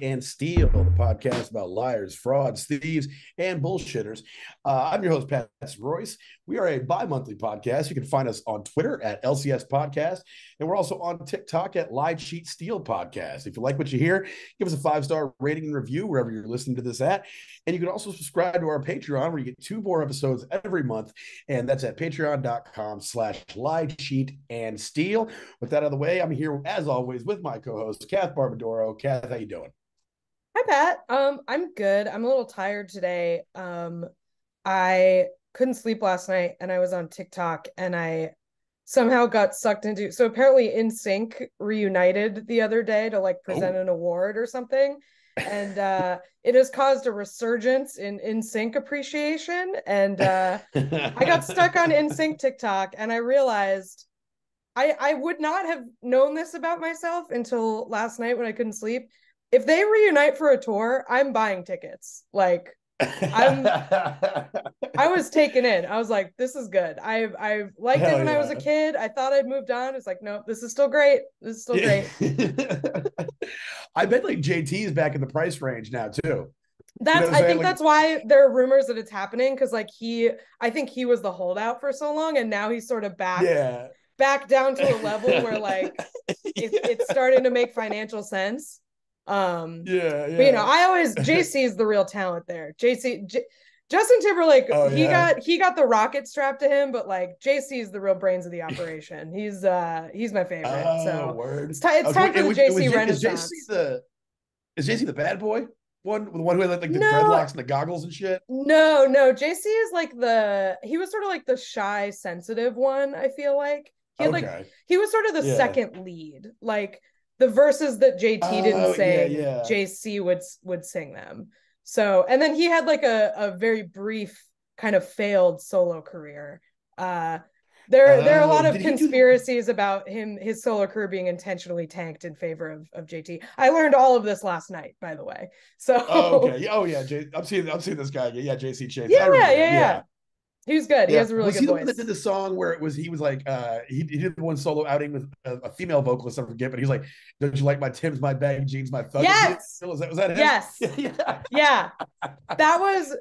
and Steel, the podcast about liars, frauds, thieves, and bullshitters. I'm your host, Pat Royce. We are a bi-monthly podcast. You can find us on Twitter at LCS Podcast, and we're also on TikTok at Lie Cheat Steal Podcast. If you like what you hear, give us a 5-star rating and review wherever you're listening to this at. And you can also subscribe to our Patreon, where you get 2 more episodes every month, and that's at patreon.com/lie cheat and steal. With that out of the way, I'm here as always with my co-host Kath Barbadoro. Kath, how you doing? Hi Pat. I'm good. I'm a little tired today. I couldn't sleep last night and I was on TikTok and I somehow got sucked into, so apparently NSYNC reunited the other day to like present an award or something. And it has caused a resurgence in NSYNC appreciation. And I got stuck on NSYNC TikTok and I realized I would not have known this about myself until last night when I couldn't sleep. If they reunite for a tour, I'm buying tickets. Like I was taken in. I was like, this is good. I liked it when I was a kid. I thought I'd moved on. It's like, no, this is still great. This is still great. I bet like JT is back in the price range now too. I think that's why there are rumors that it's happening, because like I think he was the holdout for so long, and now he's sort of back down to a level where like it's starting to make financial sense. But I always JC is the real talent there. Justin Timberlake, he got the rocket strapped to him, but like JC is the real brains of the operation. He's my favorite. It's time for the JC Renaissance. Is JC the bad boy? The one who had like the dreadlocks and the goggles and shit? No, JC is like he was sort of like the shy, sensitive one, I feel like. He was sort of the second lead. Like the verses that JT didn't sing, JC would sing them. So, and then he had like a very brief kind of failed solo career. There are a lot of conspiracies about his solo career being intentionally tanked in favor of JT. I learned all of this last night, by the way. So I'm seeing this guy. Yeah, JC Chase. Yeah. He was good. He has a really good voice. Was he the one that did the song where he was like, he did one solo outing with a female vocalist, I forget, but he's like, "Don't you like my Timbs, my baggy jeans, my thug?" Yes. Was that him? Yes. Yeah. That was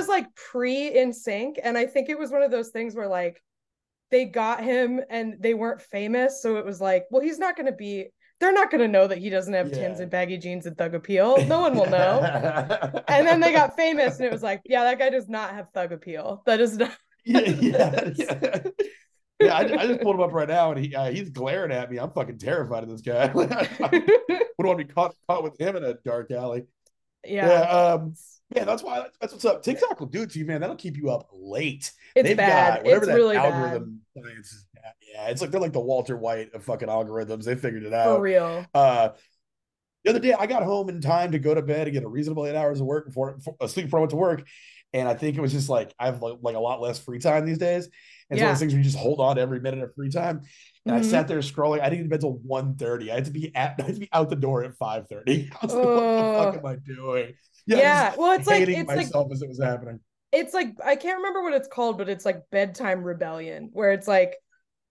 like pre NSYNC, and I think it was one of those things where like they got him and they weren't famous, so it was like, well, they're not going to know that he doesn't have Timbs and baggy jeans and thug appeal. No one will know. And then they got famous and it was like, yeah, that guy does not have thug appeal. That is not. I just pulled him up right now and he's glaring at me. I'm fucking terrified of this guy. I wouldn't want to be caught with him in a dark alley. That's what's up. TikTok will do it to you, man. That'll keep you up late. They've bad. Got whatever it's that really algorithm science is. Yeah, it's like they're like the Walter White of fucking algorithms. They figured it out for real. The other day, I got home in time to go to bed and get a reasonable 8 hours of work before I went to work, and I think it was just like I have like a lot less free time these days. And it's one of those things where you just hold on to every minute of free time. And I sat there scrolling. I didn't get to bed till 1:30. I had to be out the door at 5:30. I was like, what the fuck am I doing? Well, it's like myself as it was happening. It's like I can't remember what it's called, but it's like bedtime rebellion, where it's like,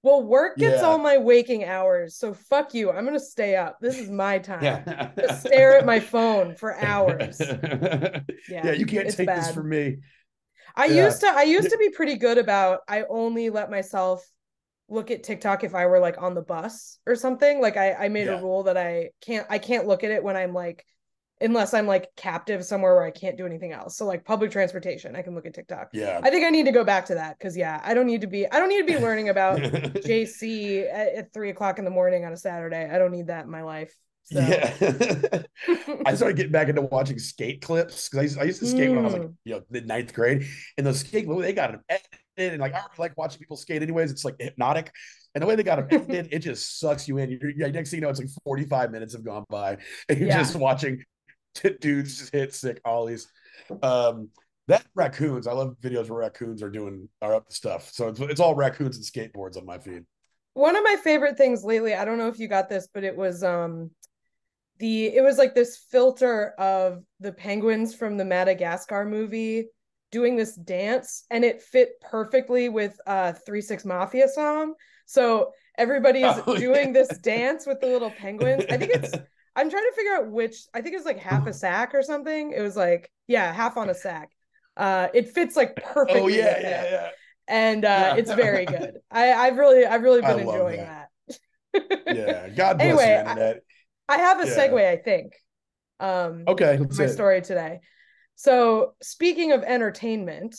well, work gets all my waking hours, so fuck you. I'm gonna stay up. This is my time. To stare at my phone for hours. You can't take this from me. I used to be pretty good about, I only let myself look at TikTok if I were like on the bus or something. Like I made a rule that I can't look at it when I'm like, unless I'm like captive somewhere where I can't do anything else. So like public transportation, I can look at TikTok. Yeah. I think I need to go back to that, because I don't need to be learning about JC at 3:00 in the morning on a Saturday. I don't need that in my life. So. Yeah. I started getting back into watching skate clips, because I used to skate when I was like, mid 9th grade. And those skate clips, they got them edited, and like I like watching people skate anyways. It's like hypnotic. And the way they got them edited, it just sucks you in. Next thing you know, it's like 45 minutes have gone by, and you're just watching dudes just hit sick ollies. That raccoons, I love videos where raccoons are up to stuff. So it's all raccoons and skateboards on my feed. One of my favorite things lately, I don't know if you got this, but it was like this filter of the penguins from the Madagascar movie doing this dance, and it fit perfectly with 3-6 Mafia song. So everybody's doing this dance with the little penguins. I I'm trying to figure out which. I think it was like half a sack or something. It was like, yeah, half on a sack. It fits like Oh perfectly yeah, with him, yeah, and it's very yeah. good. I've really I been love enjoying that. that. Yeah. God bless your Anyway, internet. I have a Yeah. segue, I think, Okay, for let's my hit. story today. So, speaking of entertainment,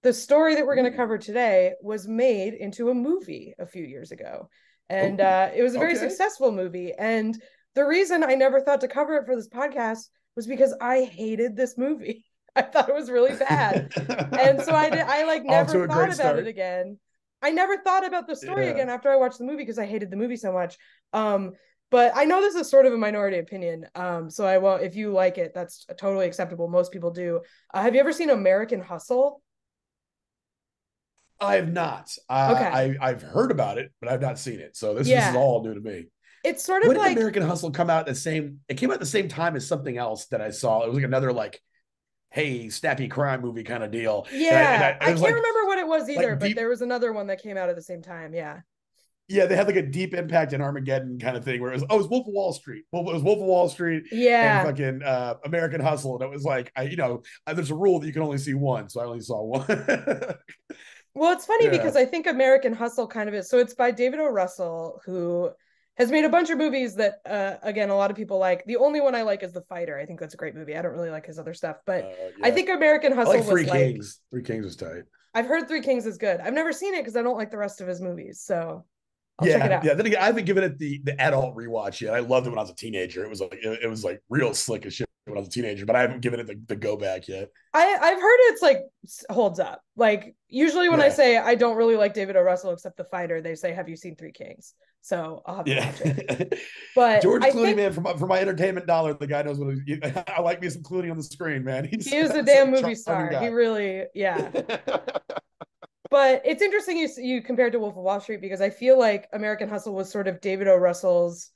the story that we're going to Ooh. cover today was made into a movie a few years ago. And Ooh. it was a very Okay. successful movie. And the reason I never thought to cover it for this podcast was because I hated this movie. I thought it was really bad. And so I like Off never to a thought great about it start. again. I never thought about the story Yeah. again after I watched the movie because I hated the movie so much. Um, but I know this is sort of a minority opinion. So I won't, if you like it, that's totally acceptable. Most people do. Have you ever seen American Hustle? I have not. Okay. I've heard about it, but I've not seen it. So this is Yeah. all new to me. It's sort of When did like, American Hustle come out the same? It came out at the same time as something else that I saw. It was like another like, hey, snappy crime movie kind of deal. yeah, And I it was can't remember what it was either, like but deep. there was another one that came out at the same time. Yeah. Yeah, they had like a deep impact in Armageddon kind of thing where it was Wolf of Wall Street. It was Wolf of Wall Street and Yeah. fucking American Hustle. And it was like there's a rule that you can only see one, so I only saw one. Well, it's funny Yeah. because I think American Hustle kind of is. So it's by David O. Russell, who has made a bunch of movies that, again, a lot of people like. The only one I like is The Fighter. I think that's a great movie. I don't really like his other stuff, but I Yeah. think American I like Hustle was Three like, Kings. Three Kings was tight. I've heard Three Kings is good. I've never seen it because I don't like the rest of his movies. So I'll check it Yeah, out. yeah. Then again, I haven't given it the adult rewatch yet. I loved it when I was a teenager. It was like real slick as shit when I was a teenager, but I haven't given it the go back yet. I've heard it's like holds up. Like usually when I Yeah, say I don't really like David O. Russell except The Fighter, they say, "Have you seen Three Kings?" So I'll have to yeah. watch it. But George I Clooney, think man, for my entertainment dollar, the guy knows what I like me some Clooney on the screen, man. he He's is a such damn a movie charming star. He guy. really, yeah. But it's interesting you compared to Wolf of Wall Street because I feel like American Hustle was sort of David O. Russell's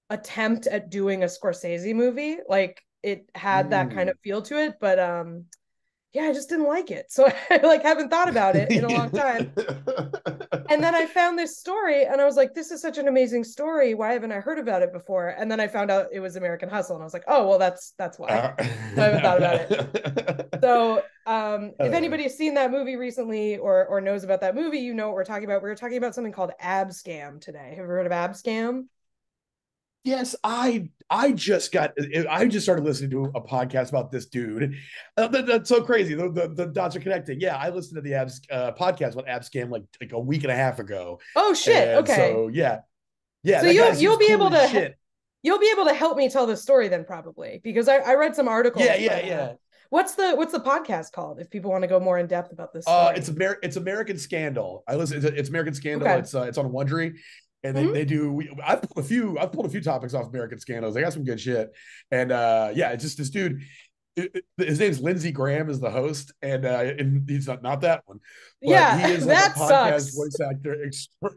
attempt at doing a Scorsese movie. Like it had that kind of Mm. feel to it, but yeah, I just didn't like it. So I like haven't thought about it in a long time. And then I found this story and I was like, this is such an amazing story. Why haven't I heard about it before? And then I found out it was American Hustle and I was like, oh, well, that's why. Uh, So I haven't thought about it. So if uh, anybody's seen that movie recently or knows about that movie, you know what we're talking about. We're talking about something called ABSCAM today. Have you heard of ABSCAM? yes, I just started listening to a podcast about this dude. That's so crazy. The dots are connecting. Yeah, I listened to the podcast about Abscam like a week and a half ago, Oh shit. and Okay. so yeah, So that guy you'll seems be cool able as to shit. you'll be able to help me tell the story then probably because I read some Yeah, articles, yeah, but yeah. what's the podcast called if people want to go more in depth about this story? It's American Scandal. I listen. It's American Scandal. Okay. It's on Wondery, and Mm-hmm. they do. I've pulled a few topics off American Scandals. They got some good shit, and yeah, it's just this dude. His name's Lindsey Graham is the host, and he's not that one, but Yeah, he is like a that podcast sucks. voice actor.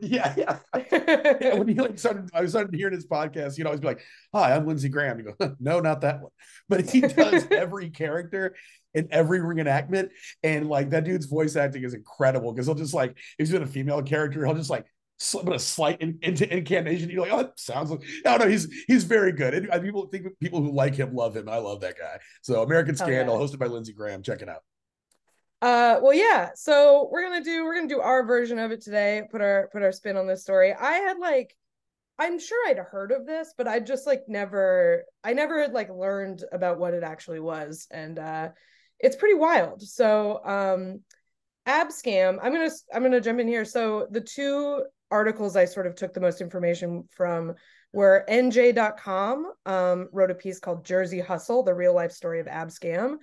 Yeah, yeah. And when he like I started hearing his podcast, he'd always be like, "Hi, I'm Lindsey Graham." You go, "No, not that one," but he does every character in every reenactment, and like that dude's voice acting is incredible because he'll just like if he's doing a female character, he'll just like slip a slight into incantation. You're like, oh, that sounds like no, he's very good. And people who like him love him. I love that guy. So American Hell Scandal, yeah. hosted by Lindsey Graham. Check it out. Well, yeah. So we're gonna do our version of it today. Put our spin on this story. I had like I'm sure I'd heard of this, but I just like never had like learned about what it actually was, and it's pretty wild. So AbScam. I'm gonna jump in here. So the two articles I sort of took the most information from were NJ.com wrote a piece called Jersey Hustle, the real life story of AbScam.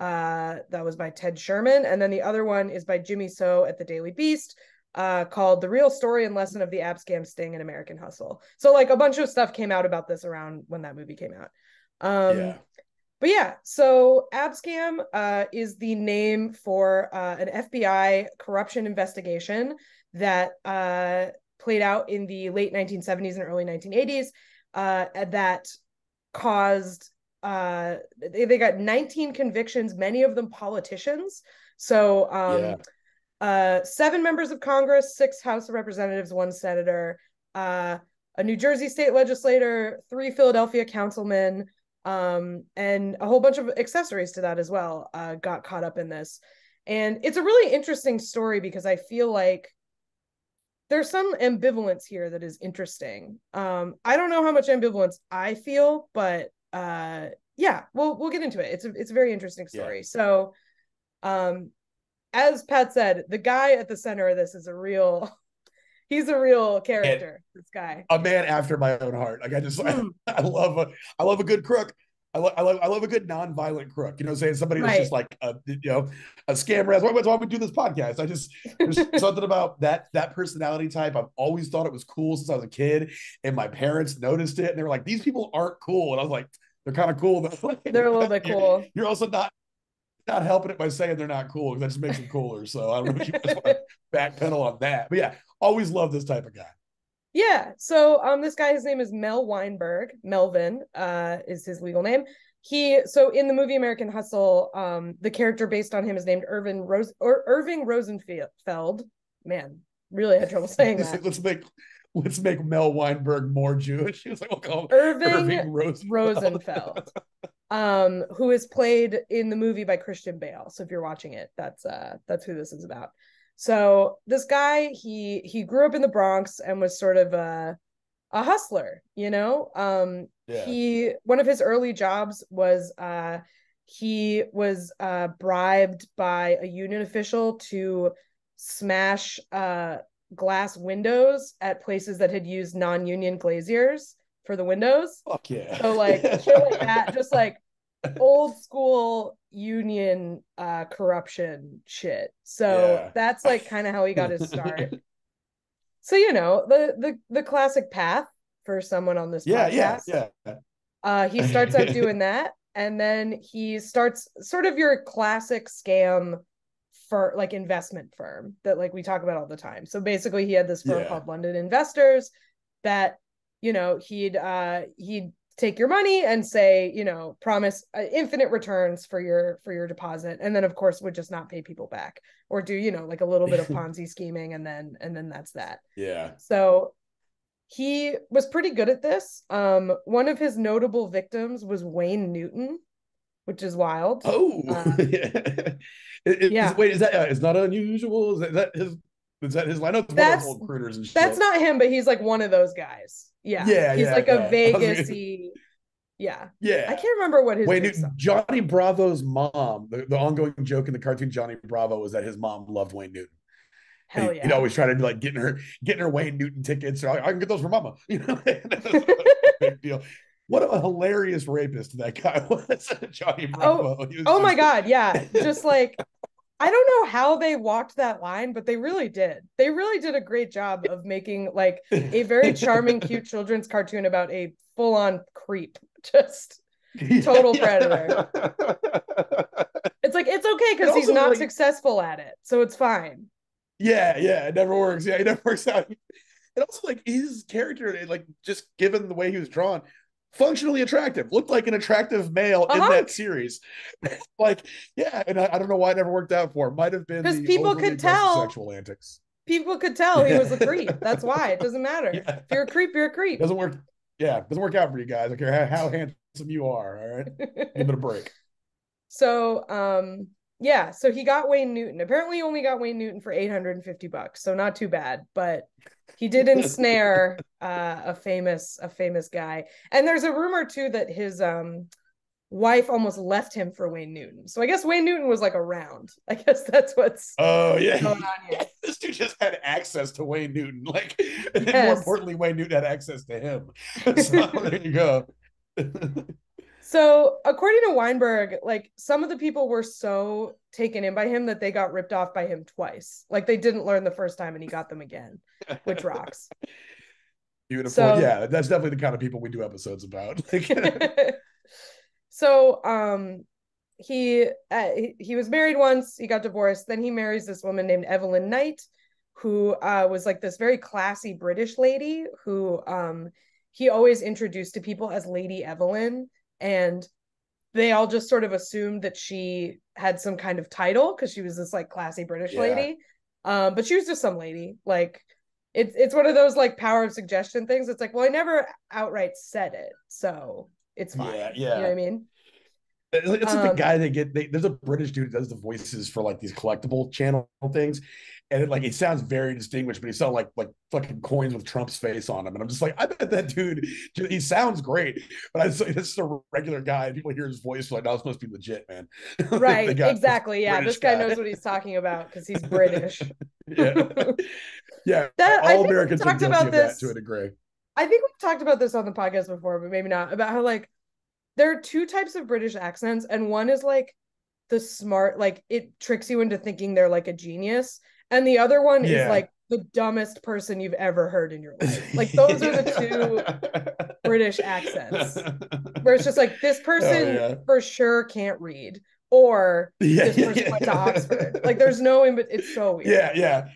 That was by Ted Sherman. And then the other one is by Jimmy So at the Daily Beast, called The Real Story and Lesson of the AbScam Sting and American Hustle. So like a bunch of stuff came out about this around when that movie came out. Yeah. But yeah, so AbScam is the name for an FBI corruption investigation that played out in the late 1970s and early 1980s that caused they got 19 convictions, many of them politicians. So Yeah. 7 members of Congress, 6 House of Representatives, 1 senator, a New Jersey state legislator, 3 Philadelphia councilmen, and a whole bunch of accessories to that as well, got caught up in this. And it's a really interesting story because I feel like there's some ambivalence here that is interesting. I don't know how much ambivalence I feel, but yeah, we'll get into it. It's a very interesting story. Yeah. So, as Pat said, the guy at the center of this is he's a real character. This guy, a man after my own heart. Like I love a good crook. I love a good non-violent crook. You know, saying somebody that's just like a scammer. That's why we do this podcast. There's something about that personality type. I've always thought it was cool since I was a kid, and my parents noticed it, and they were like, "These people aren't cool," and I was like, "They're kind of cool though." They're a little bit cool. You're also not helping it by saying they're not cool, because that just makes them cooler. So I don't know if you guys want to backpedal on that, but yeah, always love this type of guy. Yeah. So this guy, his name is Mel Weinberg. Melvin is his legal name. So in the movie American Hustle, the character based on him is named Irving Rosenfeld. Man, really had trouble saying that. Let's make Mel Weinberg more Jewish. He was like, we'll call him Irving Rosenfeld. Who is played in the movie by Christian Bale. So if you're watching it, that's who this is about. So this guy, he grew up in the Bronx and was sort of a hustler, you know. One of his early jobs was he was bribed by a union official to smash glass windows at places that had used non-union glaziers for the windows. Fuck yeah. So like shit like that, just like old school union corruption shit. So that's like kind of how he got his start. So, you know, the classic path for someone on this podcast. He starts out doing that, and then he starts sort of your classic scam for like investment firm that like we talk about all the time. So basically he had this firm called London Investors that, you know, he'd take your money and say, you know, promise infinite returns for your deposit, and then of course would just not pay people back, or do, you know, like a little bit of Ponzi scheming, and then that's that. Yeah. So he was pretty good at this. One of his notable victims was Wayne Newton, which is wild. Oh, yeah. Wait, is that it's not unusual? Is that his? Is that his? I know it's one of those old critters and shit. That's not him, but he's like one of those guys. Yeah, he's like a Vegas-y. Yeah. I can't remember what his. Wait, Johnny Bravo's mom. The ongoing joke in the cartoon Johnny Bravo was that his mom loved Wayne Newton. Hell yeah. He'd always try to be like getting her Wayne Newton tickets. Or I can get those for mama. You know, big deal. What a hilarious rapist that guy was, Johnny Bravo. Oh my God, yeah. Just like, I don't know how they walked that line, but they really did. They really did a great job of making like a very charming, cute children's cartoon about a full-on creep. Just total predator. It's like, it's okay because he's not like, successful at it, so it's fine. Yeah, it never works. Yeah, it never works out. And also, like, his character, like, just given the way he was drawn, functionally attractive, looked like an attractive male in that series. Like, yeah, and I don't know why it never worked out for him. Might have been because people could tell sexual antics. People could tell he was a creep. That's why. It doesn't matter. If you're a creep, you're a creep. Doesn't work. Yeah, doesn't work out for you guys. I don't care how handsome you are. All right, give it a break. So, yeah, so he got Wayne Newton. Apparently, he only got Wayne Newton for $850, so not too bad. But he did ensnare a famous guy. And there's a rumor too that his wife almost left him for Wayne Newton. So I guess Wayne Newton was like around. I guess that's what's going on here. This dude just had access to Wayne Newton. Like, and more importantly, Wayne Newton had access to him. So there you go. So according to Weinberg, like some of the people were so taken in by him that they got ripped off by him twice. Like they didn't learn the first time and he got them again, which rocks. Beautiful. So, yeah, that's definitely the kind of people we do episodes about. So he was married once, he got divorced, then he marries this woman named Evelyn Knight, who was like this very classy British lady who he always introduced to people as Lady Evelyn. And they all just sort of assumed that she had some kind of title because she was this like classy British lady. But she was just some lady. Like it's one of those like power of suggestion things. It's like, well, I never outright said it, so it's fine. Yeah, You know what yeah. I mean? It's like the guy there's a British dude who does the voices for like these collectible channel things, and it sounds very distinguished, but he sounds like fucking coins with Trump's face on them, and I'm just like, I bet that dude, he sounds great, but I just like, this is a regular guy, and people hear his voice like, no, this must be legit, man. They Right, got this exactly. Yeah, British this guy guy. knows what he's talking about because he's British. Yeah, yeah. That I All think Americans we've are talked guilty about of that to a this. degree. I think we've talked about this on the podcast before, but maybe not, about how like there are two types of British accents, and one is like the smart, like it tricks you into thinking they're like a genius, and the other one is Yeah. like the dumbest person you've ever heard in your life. Like those are the two British accents where it's just like this Oh person yeah. for sure can't read, or Yeah, this person went to Oxford. Like there's no in, but it's so weird. yeah, yeah.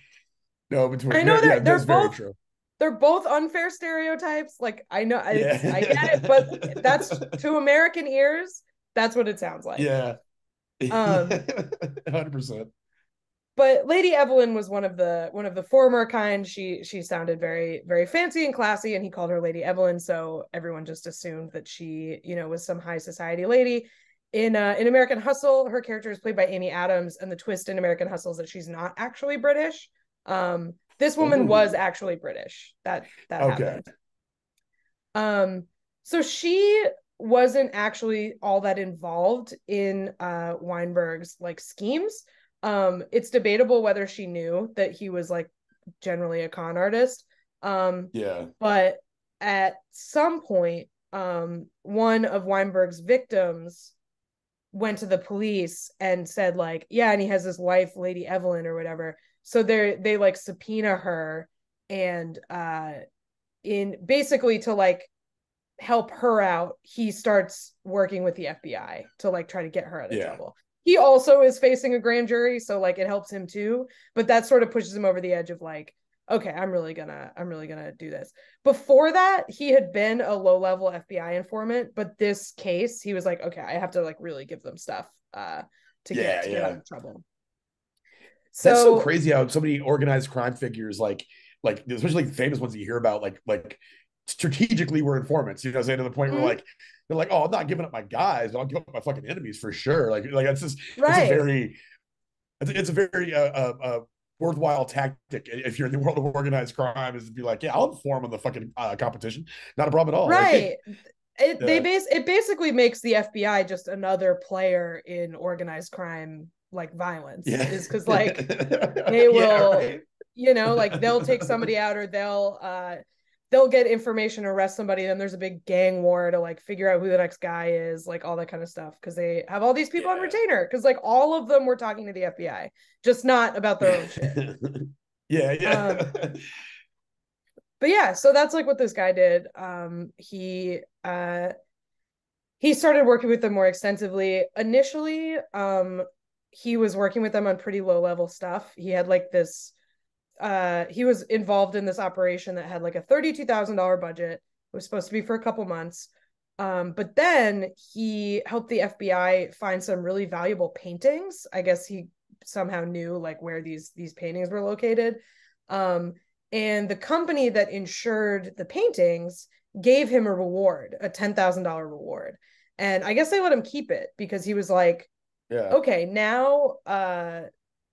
No, between I know yeah, they're that's very both true. they're both unfair stereotypes. Like I know I get it, but Yeah. that's to American ears, that's what it sounds like. Yeah. Um, 100%. but Lady Evelyn was one of the former kind. She sounded very very fancy and classy, and he called her Lady Evelyn, so everyone just assumed that she was some high society lady. In American Hustle, her character is played by Amy Adams, and the twist in American Hustle is that she's not actually British. This woman was Oh, actually British. That okay. happened. Um, so she wasn't actually all that involved in Weinberg's like schemes. It's debatable whether she knew that he was like generally a con artist. Um, Yeah. but at some point, one of Weinberg's victims went to the police and said like, yeah, and he has his wife, Lady Evelyn or whatever. So they like subpoena her and in basically to like help her out, he starts working with the FBI to like try to get her out of Yeah. trouble. He also is facing a grand jury, so like it helps him too, but that sort of pushes him over the edge of like, okay, I'm really gonna do this. Before that, he had been a low-level FBI informant, but this case, he was like, okay, I have to like really give them stuff to get Yeah. to get out Yeah. of trouble. That's so So crazy how so many organized crime figures like especially the famous ones that you hear about like strategically were informants, you know, saying to the point where mm-hmm. like they're like, oh, I'm not giving up my guys, but I'll give up my fucking enemies for sure. Like that's a Right. very it's a very worthwhile tactic if you're in the world of organized crime, is to be like, yeah, I'll inform on the fucking competition, not a problem at all. Like, Right. yeah, It basically makes the FBI just another player in organized crime like violence, yeah, is because like they yeah, will, right. like they'll take somebody out, or they'll get information, arrest somebody, then there's a big gang war to like figure out who the next guy is, like all that kind of stuff, because they have all these people on Yeah. retainer, because like all of them were talking to the FBI, just not about their own shit. Yeah, Um, yeah. but yeah, so that's like what this guy did. He started working with them more extensively. Initially, he was working with them on pretty low level stuff. He had like this he was involved in this operation that had like a $32,000 budget. It was supposed to be for a couple months. But then he helped the FBI find some really valuable paintings. I guess he somehow knew like where these paintings were located. Um, and the company that insured the paintings gave him a reward, a $10,000 reward. And I guess they let him keep it because he was like, Yeah. okay, now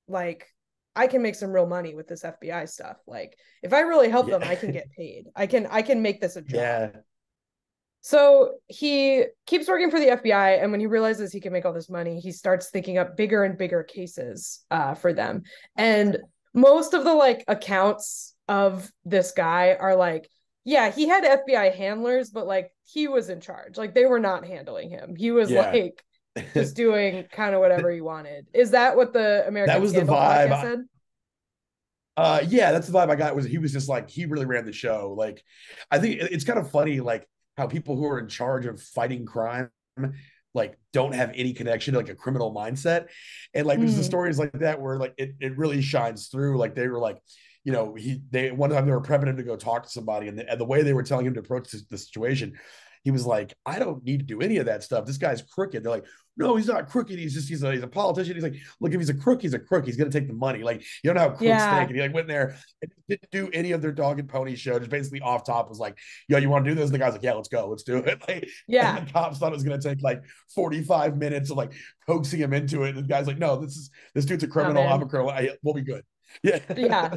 like I can make some real money with this FBI stuff. Like if I really help them, I can Yeah. get paid. I can make this a job. Yeah. So he keeps working for the FBI, and when he realizes he can make all this money, he starts thinking up bigger and bigger cases for them. And most of the like accounts of this guy are like, yeah, he had FBI handlers, but like he was in charge. Like they were not handling him. He was Yeah. like just doing kind of whatever he wanted. Is that what the That American was the Scandal podcast vibe. said? Yeah, that's the vibe I got. Was he was just like, he really ran the show. Like, I think it's kind of funny, like how people who are in charge of fighting crime like don't have any connection to like a criminal mindset. And like there's the Mm, stories like that where like it really shines through. Like they were like, you know, they one time they were prepping him to go talk to somebody, and the way they were telling him to approach the situation, he was like, I don't need to do any of that stuff. This guy's crooked. They're like, no, he's not crooked. He's a politician. He's like, look, if he's a crook, he's a crook. He's gonna take the money. Like, you know how crooks think. Yeah. And he like went there and didn't do any of their dog and pony show. Just basically off top was like, yo, you want to do this? And the guy's like, yeah, let's go, let's do it. Like, and Yeah. the cops thought it was gonna take like 45 minutes of like coaxing him into it. And the guy's like, no, this dude's a criminal. Oh, I'm a criminal. We'll be good. Yeah. yeah.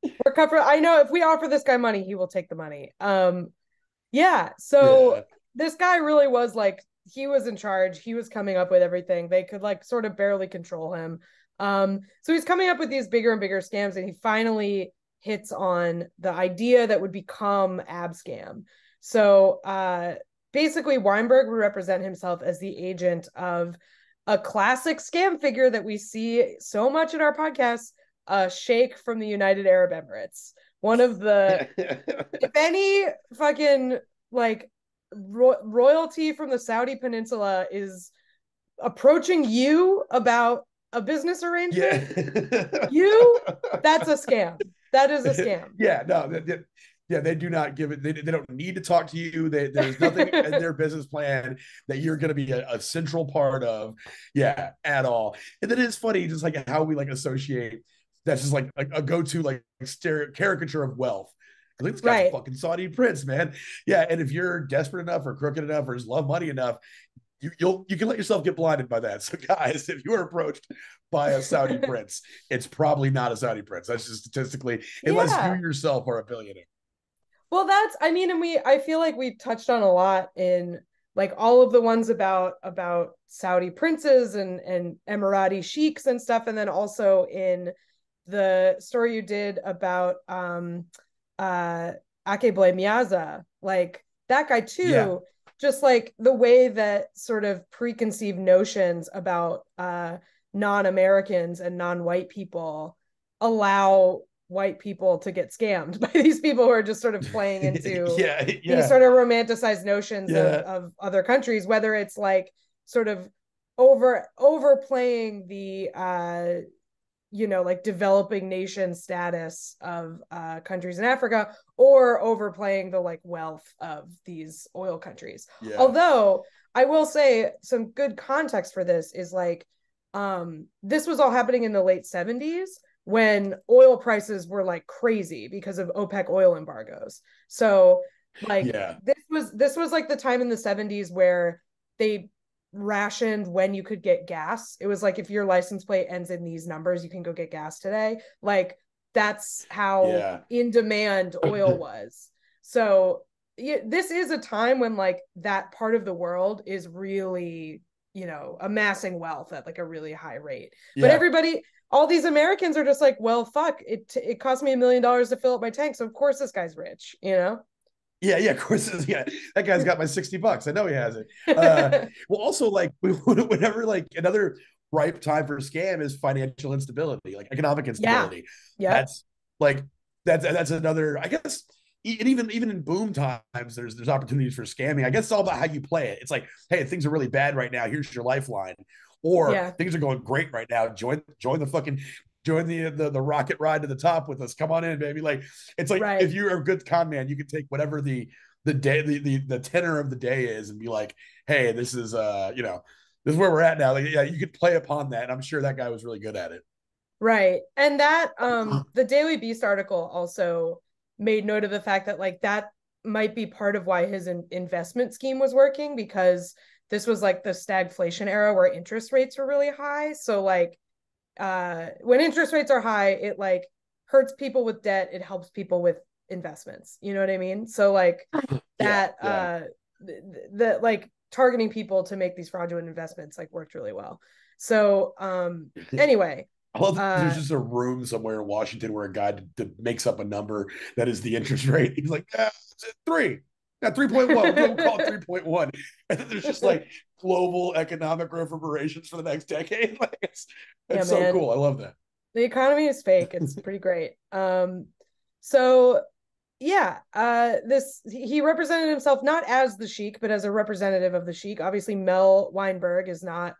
We're covered. I know if we offer this guy money, he will take the money. Yeah. So Yeah. this guy really was like, he was in charge. He was coming up with everything. They could like sort of barely control him. So he's coming up with these bigger and bigger scams, and he finally hits on the idea that would become ABSCAM. So basically Weinberg would represent himself as the agent of a classic scam figure that we see so much in our podcast, Sheikh from the United Arab Emirates. One of the, if any fucking like royalty from the Saudi Peninsula is approaching you about a business arrangement, that's a scam. That is a scam. Yeah, no, yeah, they do not give it. They don't need to talk to you. There's nothing in their business plan that you're going to be a central part of. Yeah, at all. And then it's funny, just like how we like associate. That's just like a go-to like caricature of wealth. Like, this guy's a fucking Saudi prince, man. Yeah, and if you're desperate enough or crooked enough or just love money enough, you can let yourself get blinded by that. So, guys, if you are approached by a Saudi prince, it's probably not a Saudi prince. That's just statistically, unless you yourself are a billionaire. Well, I feel like we've touched on a lot in like all of the ones about Saudi princes and Emirati sheiks and stuff, and then also in the story you did about Akebole Miaza, like that guy too, just like the way that sort of preconceived notions about non-Americans and non-white people allow white people to get scammed by these people who are just sort of playing into these sort of romanticized notions of other countries, whether it's like sort of overplaying the like developing nation status of countries in Africa, or overplaying the like wealth of these oil countries. Although I will say some good context for this is like this was all happening in the late 70s when oil prices were like crazy because of OPEC oil embargoes. So like this was like the time in the 70s where they rationed when you could get gas. It was like, if your license plate ends in these numbers, you can go get gas today. Like that's how in demand oil was. So this is a time when like that part of the world is really, amassing wealth at like a really high rate. But everybody, all these Americans are just like, well, fuck, it cost me $1 million to fill up my tank, so of course this guy's rich, Yeah, of course. That guy's got my $60. I know he has it. Well, also like whenever like another ripe time for scam is financial instability, like economic instability. That's another, I guess. Even in boom times, there's opportunities for scamming. I guess it's all about how you play it. It's like, hey, things are really bad right now. Here's your lifeline. Or things are going great right now. Join the rocket ride to the top with us. Come on in, baby. Like it's like if you're a good con man, you can take whatever the tenor of the day is and be like, hey, this is this is where we're at now. Like, you could play upon that. And I'm sure that guy was really good at it. Right. And that the Daily Beast article also made note of the fact that like that might be part of why his investment scheme was working, because this was like the stagflation era where interest rates were really high. So like when interest rates are high, it like hurts people with debt. It helps people with investments. You know what I mean? So like that, the like targeting people to make these fraudulent investments like worked really well. So anyway. There's just a room somewhere in Washington where a guy makes up a number that is the interest rate. He's like, 3. Now 3.1. We'll call it 3.1. And then there's just like global economic reverberations for the next decade. Like it's so cool. I love that. The economy is fake. It's pretty great. So he represented himself not as the sheik, but as a representative of the sheik. Obviously, Mel Weinberg is not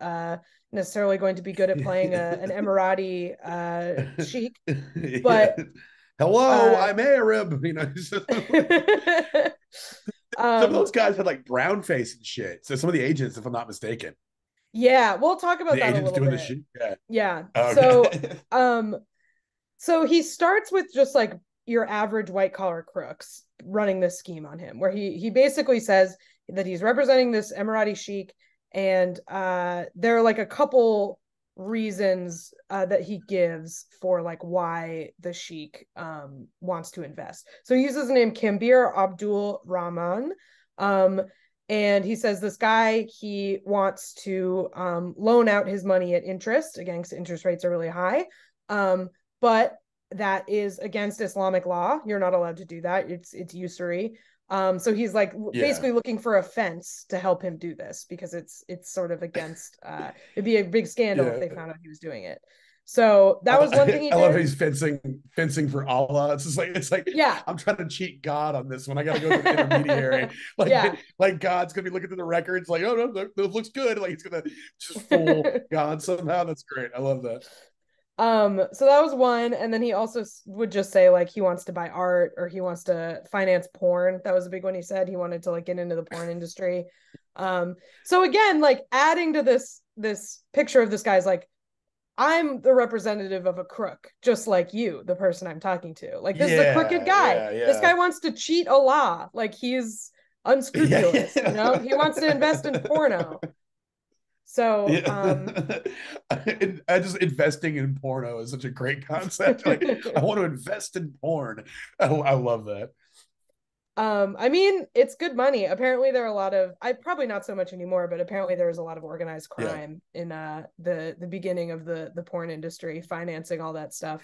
necessarily going to be good at playing an Emirati sheik. But hello, I'm Arab. Some of those guys had like brown face and shit. So some of the agents, if I'm not mistaken, Yeah, we'll talk about the that a agents little doing the bit. shit. Yeah. Yeah. So, Okay. so he starts with just like your average white collar crooks running this scheme on him, where he basically says that he's representing this Emirati sheik, and there are like a couple reasons that he gives for like why the sheik wants to invest. So he uses the name Kambir Abdul Rahman. Um, and he says this guy, he wants to loan out his money at interest. Again, interest rates are really high. But that is against Islamic law. You're not allowed to do that. It's usury. So he's like Yeah. basically looking for a fence to help him do this because it's sort of against. It'd be a big scandal if Yeah. they found out he was doing it. So that was one thing he I love how did. he's fencing for Allah. It's like Yeah, I'm trying to cheat God on this one. I got to go to an intermediary. yeah. Like God's gonna be looking through the records. Like, oh no, that looks good. Like he's gonna just fool God somehow. That's great. I love that. So that was one, and then he also would just say like he wants to buy art or he wants to finance porn. That was a big one. He said he wanted to like get into the porn industry. So again, like adding to this picture of this guy's like, I'm the representative of a crook, just like you, the person I'm talking to. Like this is a crooked Yeah, guy. yeah, This guy yeah. wants to cheat Allah. Like he's unscrupulous, you know? Yeah. He wants to invest in porno. So, Yeah. I just investing in porno is such a great concept. Like, I want to invest in porn. I love that. I mean, it's good money. Apparently there are a lot of I probably not so much anymore, but apparently there was a lot of organized Yeah. crime in the beginning of the porn industry, financing all that stuff.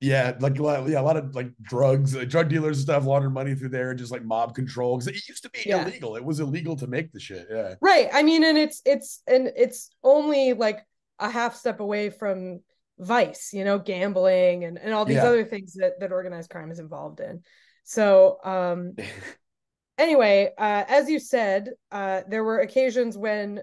Yeah, like a lot of like drugs, drug dealers and stuff laundering money through there, and just like mob control. Because it used to be Yeah. illegal. It was illegal to make the shit. Yeah. Right. I mean, and it's only like a half step away from vice, you know, gambling and all these Yeah. other things that organized crime is involved in. So, anyway, as you said, there were occasions when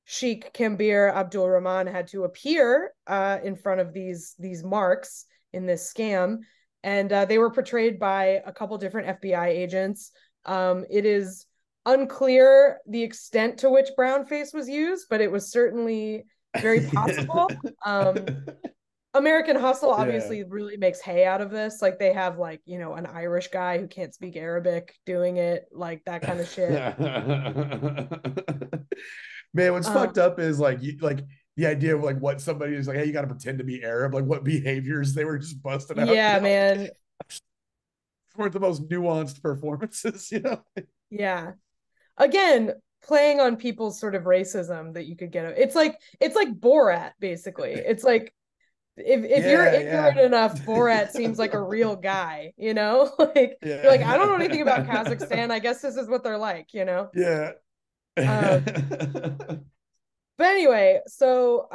Sheikh Kambir Abdul Rahman had to appear in front of these marks in this scam, and they were portrayed by a couple different FBI agents. It is unclear the extent to which brownface was used, but it was certainly very possible. Um, American Hustle Yeah. obviously really makes hay out of this. Like they have like, you know, an Irish guy who can't speak Arabic doing it, like that kind of shit. Man, what's Um, fucked up is like like the idea of like what somebody is like, hey, you got to pretend to be Arab, like what behaviors they were just busting out. yeah, Like man. weren't the most nuanced performances, you know? Yeah. Again, playing on people's sort of racism that you could get. It's like Borat, basically. It's like if you're Yeah, ignorant yeah, enough, Borat seems like a real guy, you know? Like you're like, I don't know anything about yeah, Kazakhstan. I guess this is what they're like, you know? yeah. Um, but anyway, so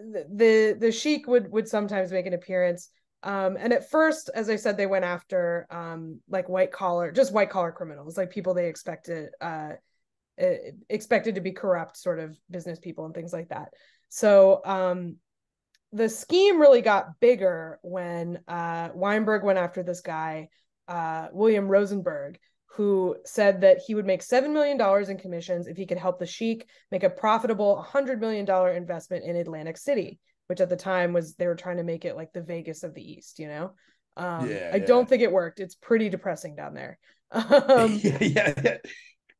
the Sheik would sometimes make an appearance. And at first, as I said, they went after like white collar criminals, like people they expected to be corrupt sort of business people and things like that. So the scheme really got bigger when Weinberg went after this guy, William Rosenberg, who said that he would make $7 million in commissions if he could help the Sheik make a profitable $100 million investment in Atlantic City, which at the time was they were trying to make it like the Vegas of the East, you know? Yeah, I yeah. don't think it worked. It's pretty depressing down there. Yeah, yeah, yeah.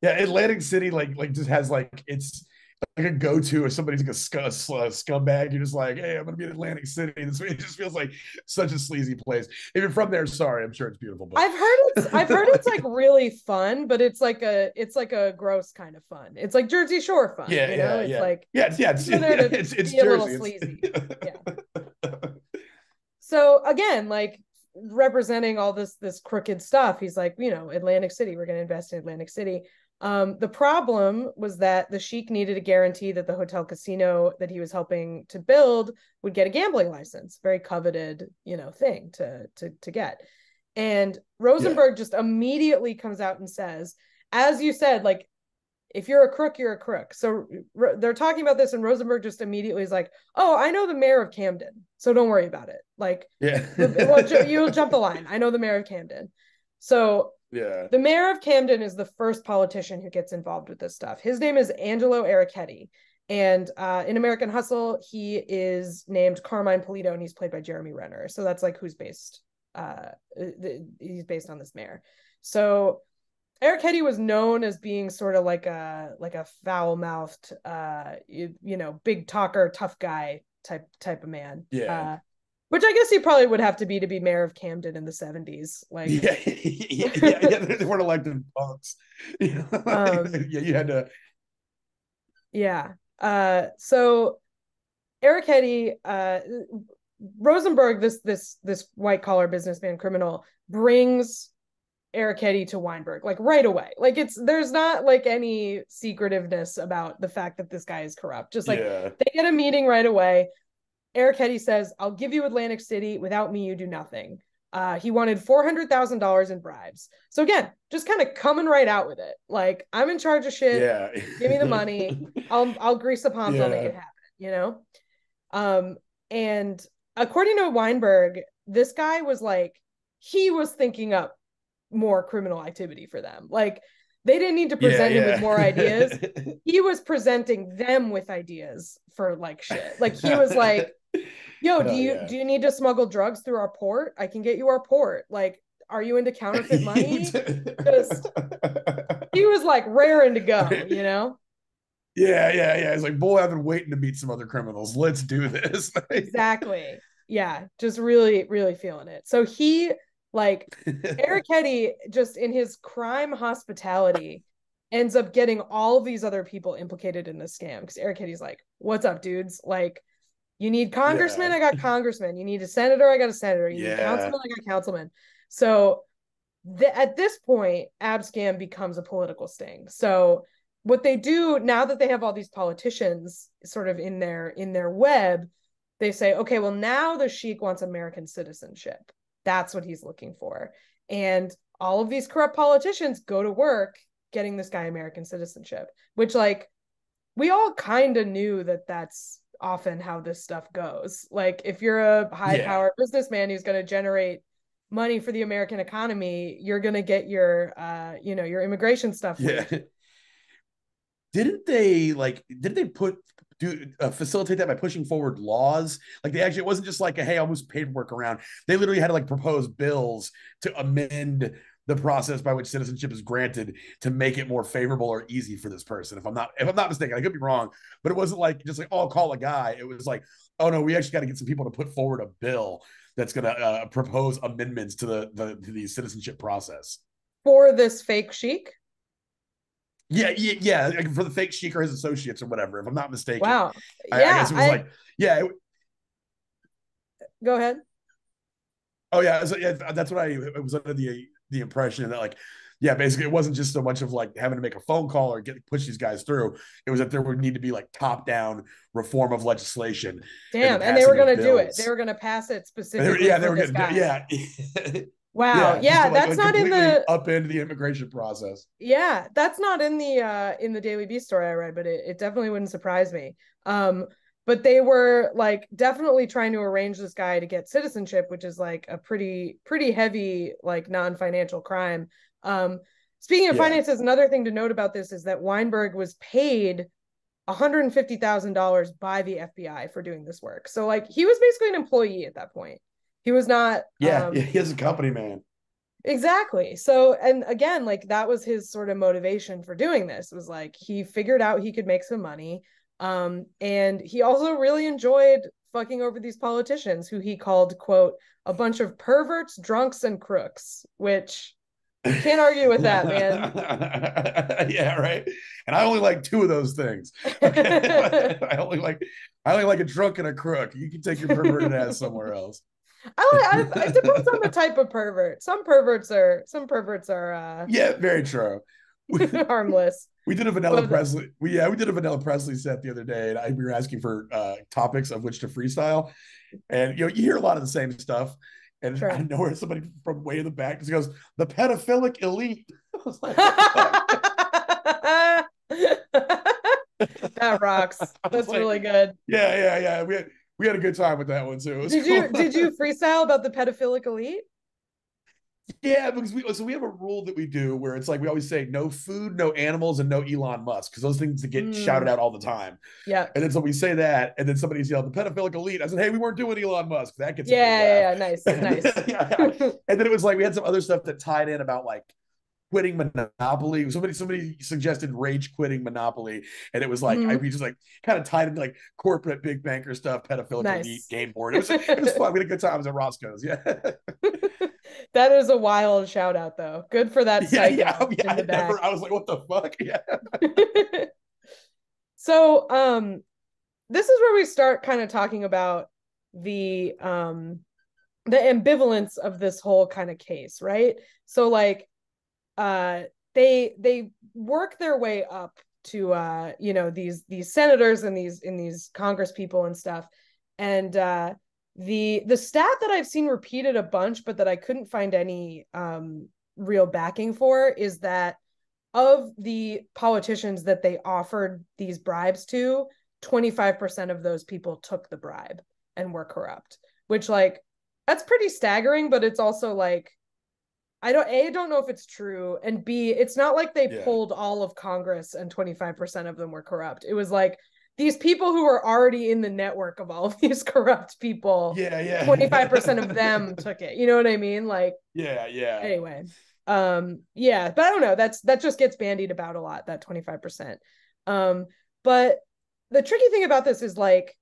Yeah, Atlantic City like just has like it's like a go-to if somebody's like a scumbag. You're just like, hey, I'm gonna be in Atlantic City. This it just feels like such a sleazy place. If you're from there, sorry, I'm sure it's beautiful, but I've heard it's like really fun, but it's like a gross kind of fun. It's like Jersey Shore fun, yeah, you know? yeah, It's yeah, like yeah, you go there yeah, to it's be a little Jersey. sleazy. Yeah. So again, like representing all this crooked stuff, he's like, you know, Atlantic City, we're going to invest in Atlantic City. The problem was that the Sheik needed a guarantee that the hotel casino that he was helping to build would get a gambling license, very coveted, you know, thing to get. And Yeah, Rosenberg just immediately comes out and says, as you said, like if you're a crook, you're a crook. So they're talking about this, and Rosenberg just immediately is like, "Oh, I know the mayor of Camden, so don't worry about it. Like, yeah, you'll jump the line. I know the mayor of Camden." So Yeah. The mayor of Camden is the first politician who gets involved with this stuff. His name is Angelo Ericetti. And in American Hustle, he is named Carmine Polito, and he's played by Jeremy Renner. So that's like who's based. He's based on this mayor. So Ericetti was known as being sort of like a foul-mouthed, big talker, tough guy type of man. Yeah. Which I guess he probably would have to be mayor of Camden in the 70s. Like, yeah, they weren't elected punks. Yeah, you had to. Yeah. So Ericetti, Rosenberg, this white collar businessman criminal, brings Ericetti to Weinberg like right away. Like there's not like any secretiveness about the fact that this guy is corrupt. Just like they get a meeting right away. Ericetti says, "I'll give you Atlantic City. Without me, you do nothing." He wanted $400,000 in bribes. So again, just kind of coming right out with it. Like, I'm in charge of shit. Yeah. Give me the money. I'll grease the palms. I'll make it happen. And according to Weinberg, this guy was like, he was thinking up more criminal activity for them. Like, they didn't need to present him with more ideas. He was presenting them with ideas for like shit. Like, he was like, yo, do you need to smuggle drugs through our port? I can get you our port. Like, are you into counterfeit money? Just, he was like raring to go, Yeah. It's like, boy, I've been waiting to meet some other criminals. Let's do this. Exactly. Yeah, just really, really feeling it. So he, like, Ericetti, just in his crime hospitality, ends up getting all these other people implicated in this scam. Because Ericetti's like, what's up, dudes? Like, you need congressman? I got congressman. You need a senator? I got a senator. You need councilman? I got councilman. So at this point, ABSCAM becomes a political sting. So what they do now that they have all these politicians sort of in their web, they say, okay, well, now the sheik wants American citizenship. That's what he's looking for. And all of these corrupt politicians go to work getting this guy American citizenship, which, like, we all kind of knew that that's often how this stuff goes. Like, if you're a high-powered businessman who's going to generate money for the American economy, you're going to get your your immigration stuff. Yeah. Didn't they facilitate that by pushing forward laws? Like, it wasn't just like hey, I'll move paperwork around. They literally had to like propose bills to amend the process by which citizenship is granted to make it more favorable or easy for this person. If I'm not mistaken, I could be wrong, but it wasn't like just like, oh, I'll call a guy. It was like, oh no, we actually got to get some people to put forward a bill that's going to propose amendments to the citizenship process for this fake sheik. Yeah, for the fake sheik or his associates or whatever, if I'm not mistaken. Wow. I guess it was go ahead. Oh yeah, that's what it was under the impression that, like, yeah, basically it wasn't just so much of like having to make a phone call or push these guys through. It was that there would need to be like top-down reform of legislation. Damn, and they were going to do it. They were going to pass it specifically. They were going to. Yeah. Wow. Yeah, that's not in the upend the immigration process. Yeah, that's not in the Daily Beast story I read, but it definitely wouldn't surprise me. But they were like definitely trying to arrange this guy to get citizenship, which is like a pretty heavy like non-financial crime. Speaking of finances, another thing to note about this is that Weinberg was paid $150,000 by the FBI for doing this work. So like he was basically an employee at that point. He was not. He is a company man. Exactly. So, and again, like that was his sort of motivation for doing this, was like he figured out he could make some money. And he also really enjoyed fucking over these politicians who he called, quote, a bunch of perverts, drunks, and crooks, which can't argue with that, man. Yeah, right. And I only like two of those things. Okay? I only like a drunk and a crook. You can take your perverted ass somewhere else. It depends on the type of pervert. Some perverts are yeah, very true. Harmless. We did a Vanilla Presley. We did a Vanilla Presley set the other day, and we were asking for topics of which to freestyle. And you hear a lot of the same stuff. And I know where somebody from way in the back just goes, the pedophilic elite. I was like, that rocks. That's like, really good. Yeah. We had a good time with that one too. Did you freestyle about the pedophilic elite? Yeah, because we have a rule that we do where it's like we always say no food, no animals, and no Elon Musk, because those things that get shouted Mm, out all the time. yeah. And then so we say that, and then somebody's yelled the pedophilic elite. I said, hey, we weren't doing Elon Musk. That gets a big Yeah, laugh. yeah, yeah. Nice, And then, nice. yeah, and then it was like we had some other stuff that tied in about like quitting Monopoly. Somebody suggested rage quitting Monopoly, and it was like Mhm. we just like kind of tied into like corporate big banker stuff, pedophilic elite Nice. game board. It was fun. We had a good times at Roscoe's. Yeah. That is a wild shout out though. Good for that Yeah, yeah, psycho yeah. in the back. I was like, what the fuck? Yeah. So, this is where we start kind of talking about the ambivalence of this whole kind of case, right? So like uh they work their way up to these senators and these congress people and stuff. And the stat that I've seen repeated a bunch but that I couldn't find any real backing for is that of the politicians that they offered these bribes to, 25% of those people took the bribe and were corrupt, which like that's pretty staggering, but it's also like I don't know if it's true, and B, it's not like they Yeah. pulled all of Congress and 25% of them were corrupt. It was like these people who were already in the network of all of these corrupt people, Yeah, yeah. 25% of them took it. You know what I mean? Like Yeah, yeah. anyway. Yeah, but I don't know. That just gets bandied about a lot, that 25%. But the tricky thing about this is like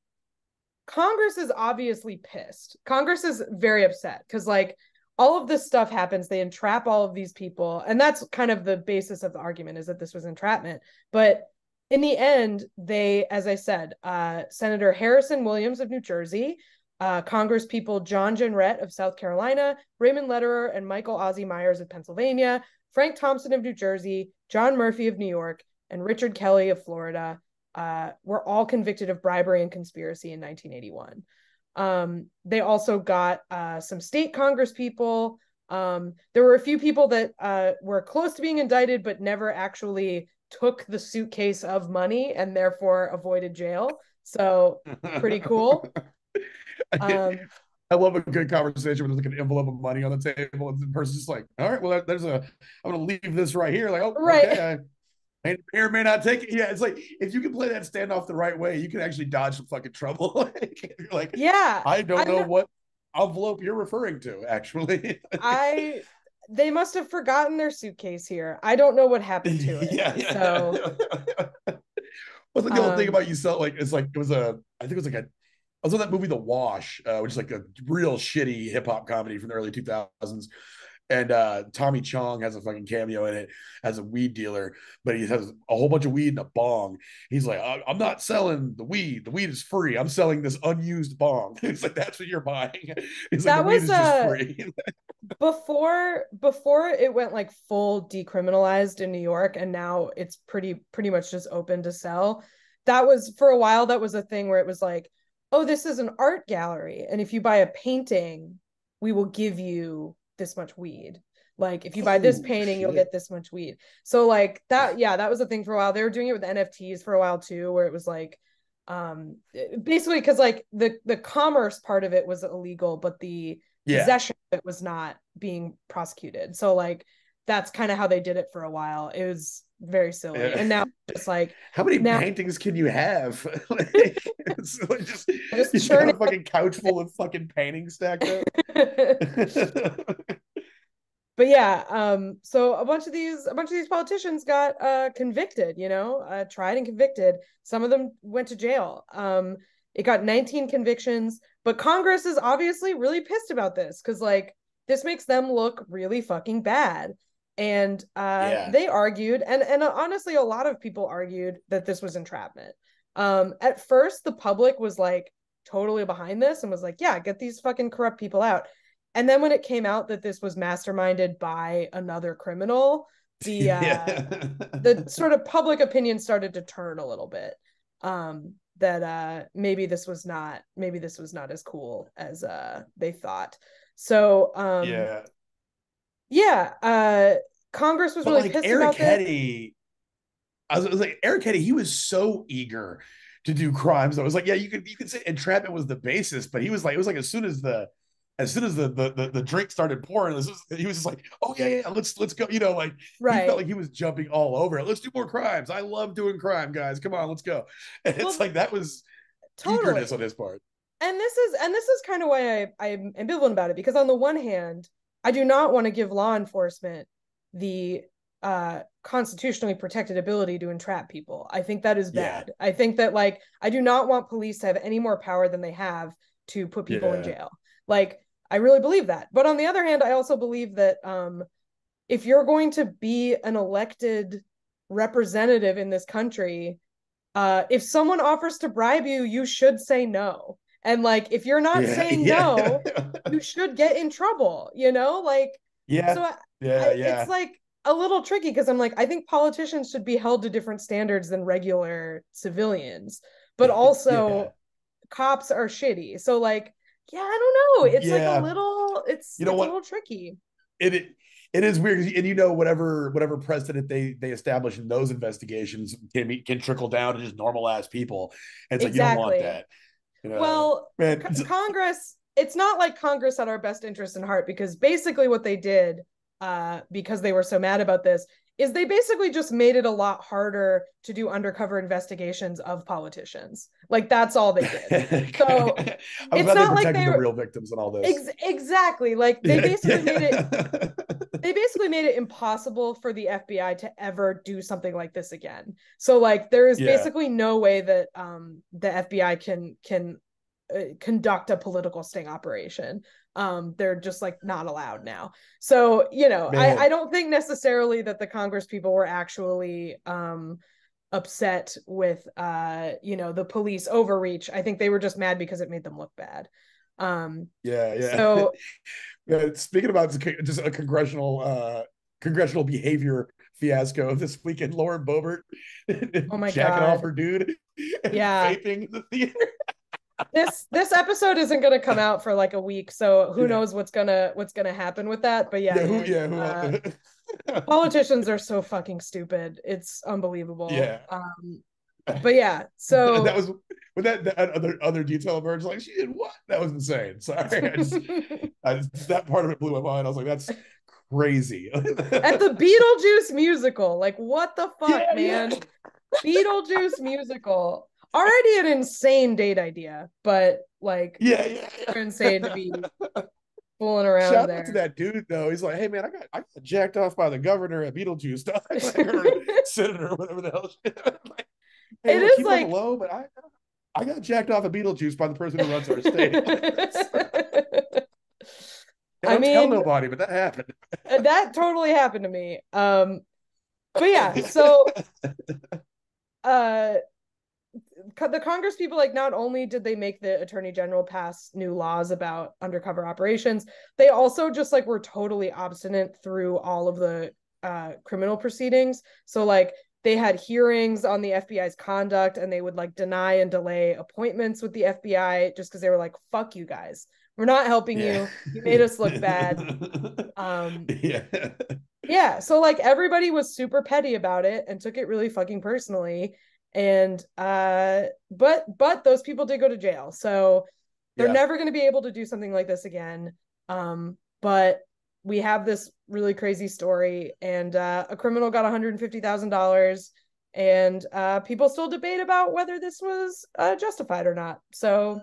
Congress is obviously pissed. Congress is very upset because like all of this stuff happens. They entrap all of these people, and that's kind of the basis of the argument, is that this was entrapment. But in the end, they, as I said, Senator Harrison Williams of New Jersey, Congress people John Jenrette of South Carolina, Raymond Lederer and Michael Ozzie Myers of Pennsylvania, Frank Thompson of New Jersey, John Murphy of New York, and Richard Kelly of Florida were all convicted of bribery and conspiracy in 1981. They also got some state Congress people. There were a few people that were close to being indicted, but never actually took the suitcase of money and therefore avoided jail. So pretty cool. Um, I love a good conversation when there's like an envelope of money on the table, and the person's just like, all right, well, I'm going to leave this right here. Like, oh, right. okay. I may or may not take it. Yeah, it's like if you can play that standoff the right way, you can actually dodge some fucking trouble. Like, Yeah. I don't know what envelope you're referring to, actually. I they must have forgotten their suitcase here. I don't know what happened to it. Yeah, yeah. So What's like the whole thing about you sell like it's like it was a I think it was like a I was on that movie The Wash, which is like a real shitty hip hop comedy from the early 2000s. And Tommy Chong has a fucking cameo in it as a weed dealer, but he has a whole bunch of weed in a bong. He's like, I'm not selling the weed. The weed is free. I'm selling this unused bong. It's like, that's what you're buying. He's like, the that weed was is just free. before it went like full decriminalized in New York, and now it's pretty much just open to sell. That was for a while, that was a thing where it was like, oh, this is an art gallery, and if you buy a painting, we will give you this much weed. Like if you buy this Oh, painting, you'll shit. get this much weed. So like that, yeah, that was a thing for a while. They were doing it with NFTs for a while too, where it was like basically because like the commerce part of it was illegal, but the Yeah. possession of it was not being prosecuted. So like that's kind of how they did it for a while. It was very silly. Yeah. And now it's like How many now paintings can you have? Like, it's like just just you've got churning. a fucking couch full of fucking paintings stacked up. But yeah, so a bunch of these politicians got convicted, tried and convicted. Some of them went to jail. It got 19 convictions, but Congress is obviously really pissed about this because like this makes them look really fucking bad. And Yeah. they argued, and honestly, a lot of people argued that this was entrapment. At first, the public was like totally behind this and was like, yeah, get these fucking corrupt people out. And then when it came out that this was masterminded by another criminal, the Yeah. sort of public opinion started to turn a little bit. That maybe this was not as cool as they thought. So Yeah. yeah, Congress was But really like pissed about this. I was like Eric Hetty, he was so eager to do crimes. I was like, yeah, you could say entrapment was the basis, but he was like, it was like as soon as as soon as the drink started pouring, he was just like, oh yeah, let's go. Like he felt Right. like he was jumping all over it. Let's do more crimes. I love doing crime, guys. Come on, let's go. And it's Well, like that was eagerness totally. on his part. And this is kind of why I'm ambivalent about it, because on the one hand, I do not want to give law enforcement the constitutionally protected ability to entrap people. I think that is Yeah, bad. I think that, like, I do not want police to have any more power than they have to put people in yeah, jail. Like, I really believe that. But on the other hand, I also believe that if you're going to be an elected representative in this country, if someone offers to bribe you, you should say no. And like, if you're not yeah, saying yeah, no, you should get in trouble, Like, so yeah, yeah, it's yeah, like a little tricky, because I'm like, I think politicians should be held to different standards than regular civilians, but yeah, also cops are shitty. So like, yeah, I don't know. It's like a yeah. little, You know it's a what? little tricky. it it is weird, and whatever precedent they establish in those investigations can trickle down to just normal ass people. And it's like you don't want Exactly. that, Well, man. Congress, it's not like Congress had our best interest in heart, because basically what they did, because they were so mad about this, is they basically just made it a lot harder to do undercover investigations of politicians. Like, that's all they did. So I'm it's glad they not like protected they the were real victims and all this. exactly, like Yeah, yeah, they basically made it impossible for the FBI to ever do something like this again. So like, there is yeah, basically no way that the FBI can conduct a political sting operation. They're just like not allowed now. So I man. don't think necessarily that the Congress people were actually upset with the police overreach. I think they were just mad because it made them look bad. Yeah, yeah. So Yeah, speaking about just a congressional behavior fiasco this weekend, Lauren Boebert oh my jacking off god. her dude and Yeah. vaping in the theater. This episode isn't gonna come out for like a week, so who Yeah, knows what's gonna happen with that. But yeah, man, yeah, who, politicians are so fucking stupid. It's unbelievable. yeah. But yeah, And that so was when that other detail emerged. Like she did what? That was insane. Sorry, that part of it blew my mind. I was like, that's crazy. at the Beetlejuice musical, like, what the fuck, Yeah, yeah, man? Beetlejuice musical. Already an insane date idea, but like, yeah, yeah, insane to be yeah. fooling around Shout out to there. that dude though. He's like, hey man, I got jacked off by the governor at Beetlejuice, or It senator, or whatever the hell. Like, hey, look, is keep on the like low, but I got jacked off at Beetlejuice by the person who runs our state. And I don't tell mean, nobody, but that happened. that totally happened to me. But yeah, so uh the Congress people, like, not only did they make the attorney general pass new laws about undercover operations, they also just like were totally obstinate through all of the criminal proceedings. So like, they had hearings on the FBI's conduct, and they would like deny and delay appointments with the FBI just because they were like, fuck you guys, we're not helping Yeah. you, you made us look bad. um Yeah. yeah, so like, everybody was super petty about it and took it really fucking personally. And but those people did go to jail, so they're Yeah. never going to be able to do something like this again. But we have this really crazy story, and a criminal got $150,000, and people still debate about whether this was justified or not. So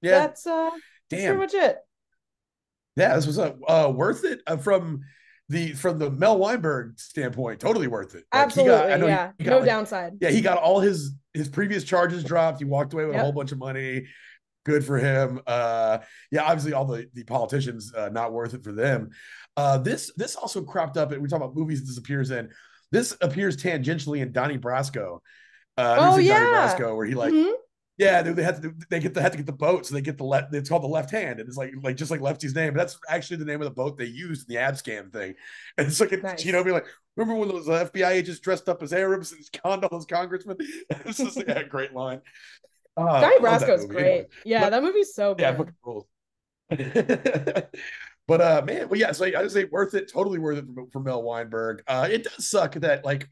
Yeah. that's pretty Damn. much it. Yeah, this was worth it from the Mel Weinberg standpoint. Totally worth it. Like I Absolutely, know yeah, he got no like, downside. yeah, he got all his previous charges dropped. He walked away with a whole Yep. bunch of money. Good for him. Yeah, obviously all the politicians, not worth it for them. This also cropped up. We talk about movies this appears in. This appears tangentially in Donnie Brasco. Have you ever Oh seen Donnie yeah. Brasco where he like, Mm-hmm. yeah, had to get the boat, so they get the left. It's called the Left Hand, and it's like just like Lefty's name. But that's actually the name of the boat they used in the ABSCAM thing. And it's like Nice. be like, remember when those FBI agents dressed up as Arabs and conned all those congressmen? This is a great line. Donnie I love that Brasco's movie. Anyways, great. Yeah, but that movie's so yeah, good. fucking rules. But man, well, yeah, so I would say worth it, totally worth it for Mel Weinberg. It does suck that, like,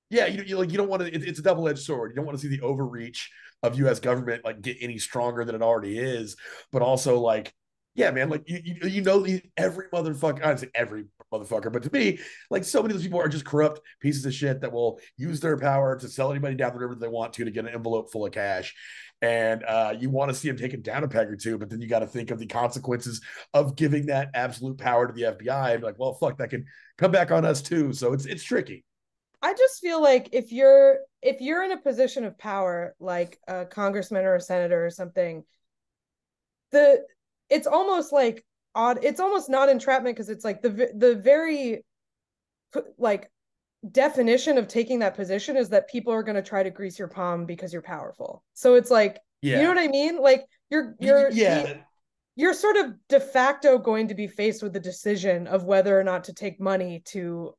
yeah, you don't want to. It's a double edged sword. You don't want to see the overreach of U.S. government like get any stronger than it already is, but also like Yeah, man, like you know every motherfucker. I'd say every motherfucker, but to me, like so many of those people are just corrupt pieces of shit that will use their power to sell anybody down the river they want to get an envelope full of cash. And you want to see them taken down a peg or two, but then you got to think of the consequences of giving that absolute power to the FBI. And be like, well, fuck, that can come back on us too. So it's tricky. I just feel like if you're in a position of power, like a congressman or a senator or something, the it's almost like odd. It's almost not entrapment because it's like the very like definition of taking that position is that people are going to try to grease your palm because you're powerful. So it's like, you know Yeah. what I mean? Like Yeah. you're sort of de facto going to be faced with the decision of whether or not to take money to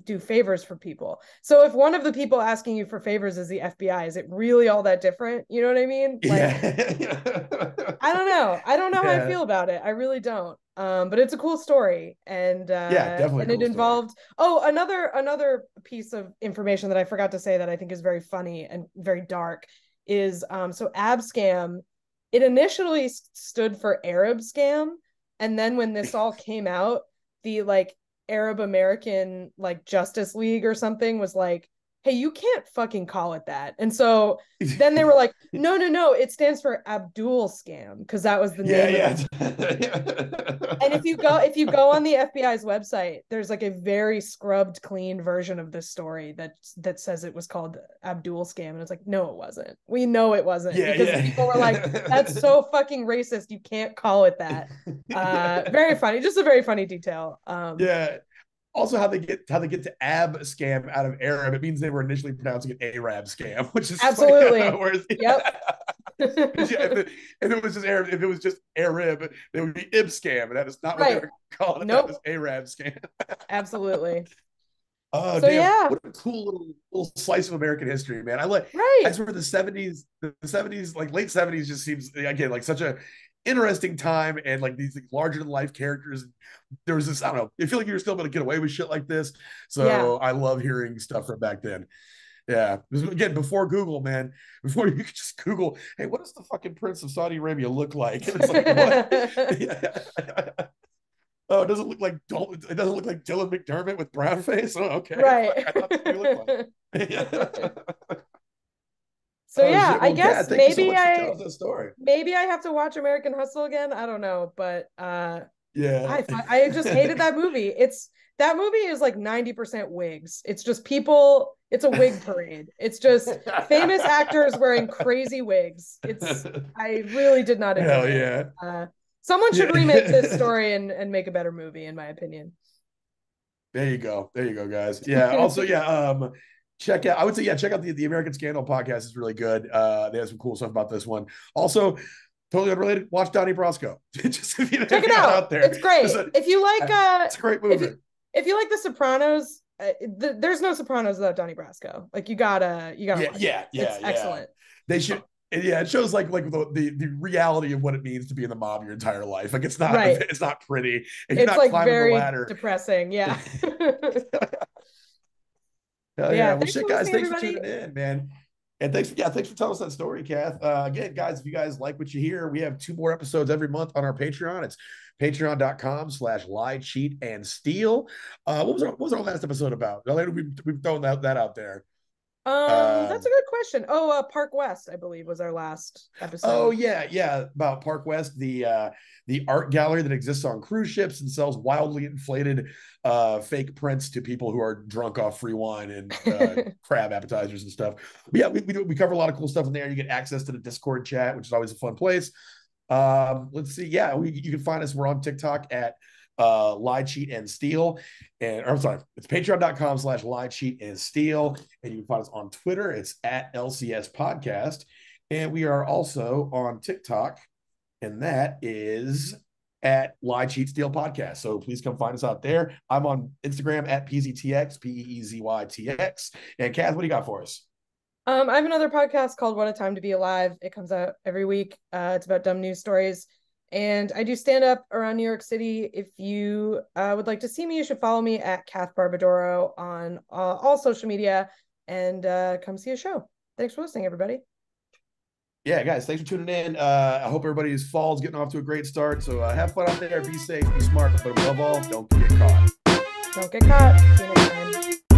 do favors for people. So if one of the people asking you for favors is the FBI, is it really all that different? You know what I mean? Like, Yeah. I don't know. I don't know how I Yeah. feel about it. I really don't. But it's a cool story, Yeah, definitely a and it cool story. involved another piece of information that I forgot to say that I think is very funny and very dark is so ABSCAM, it initially stood for Arab scam, and then when this all came out, the like Arab American like Justice League or something was like, hey, you can't fucking call it that. And so then they were like, no, no, no, it stands for Abdul Scam because that was the Yeah, name of the. yeah. And if you go on the FBI's website, there's like a very scrubbed, clean version of this story that says it was called Abdul Scam, and it's like, no, it wasn't. We know it wasn't Yeah, because people were like, that's yeah. so fucking racist. You can't call it that. Very funny, just a very funny detail. Yeah. Also, how they get to ab scam out of Arab, it means they were initially pronouncing it Arab scam, which is funny. Absolutely. Whereas, Yep. yeah, if it was just Arab, if it was just Arab, they would be ib scam, and that is not what they Right. were calling it. That was Nope. Arab scam. Absolutely. Oh So damn! yeah. What a cool little slice of American history, man. I like. I Right. swear the 70s, like late 70s, just seems again like such a interesting time, and like these like, larger than life characters. There was this, I don't know. I feel like you were still able to get away with shit like this. Yeah. So I love hearing stuff from back then. Yeah, again, before Google, man, before you could just Google, hey, what does the fucking Prince of Saudi Arabia look like? And it's like, what? Yeah. Oh, it doesn't look like it doesn't look like Dylan McDermott with brown face. Oh, okay. Fuck, Right. I thought that's what he looked like. So Oh yeah, shit. I Well, guess Kat, thank you so much for telling us that story. maybe I have to watch American Hustle again. I don't know, but Yeah. I just hated that movie. That movie is like 90% wigs. It's just people, it's a wig parade. It's just famous actors wearing crazy wigs. I really did not enjoy Hell it. yeah. Uh Someone should remake this Yeah. story and make a better movie, in my opinion. There you go. There you go, guys. Yeah. Also, yeah. Check out. I would say, yeah, check out the American Scandal podcast. Is really good. They have some cool stuff about this one. Also, totally unrelated. Watch Donnie Brasco. Just Check if it you're not out. out there, It's great. If you like it's a great if movie. you if you like The Sopranos, there's no Sopranos without Donnie Brasco. Like you gotta Yeah, watch it. yeah, yeah, It's yeah. excellent. They should. Yeah, it shows like the reality of what it means to be in the mob your entire life. Like Right. it's not pretty, and you're It's not like climbing the very ladder. depressing. Yeah. Hell yeah. Yeah. Well, Thanks shit, for guys. listening, Thanks for everybody. tuning in, man. And thanks for telling us that story, Kath. Again, guys, if you guys like what you hear, we have 2 more episodes every month on our Patreon. It's patreon.com/lie, cheat, and steal. What was our last episode about? We've thrown that out there. That's Um, a good question. Oh, Park West, I believe, was our last Oh episode. yeah, yeah, about Park West, the art gallery that exists on cruise ships and sells wildly inflated fake prints to people who are drunk off free wine and crab appetizers and stuff. But yeah, we cover a lot of cool stuff in there. You get access to the Discord chat, which is always a fun place. Let's see. Yeah, you can find us. We're on TikTok at lie, cheat, and steal. And I'm sorry, it's patreon.com/lie, cheat, and steal. And you can find us on Twitter. It's at LCS Podcast. And we are also on TikTok, and that is at Lie Cheat Steal Podcast. So please come find us out there. I'm on Instagram at PZTX, PEEZYTX. And Kath, what do you got for us? I have another podcast called What a Time to Be Alive. It comes out every week. It's about dumb news stories. And I do stand up around New York City. If you would like to see me, you should follow me at Kath Barbadoro on all social media and come see a show. Thanks for listening, everybody. Yeah, guys, thanks for tuning in. I hope everybody's fall is getting off to a great start. So have fun out there, be safe, be smart, but above all, don't get caught. Don't get caught. See you next time.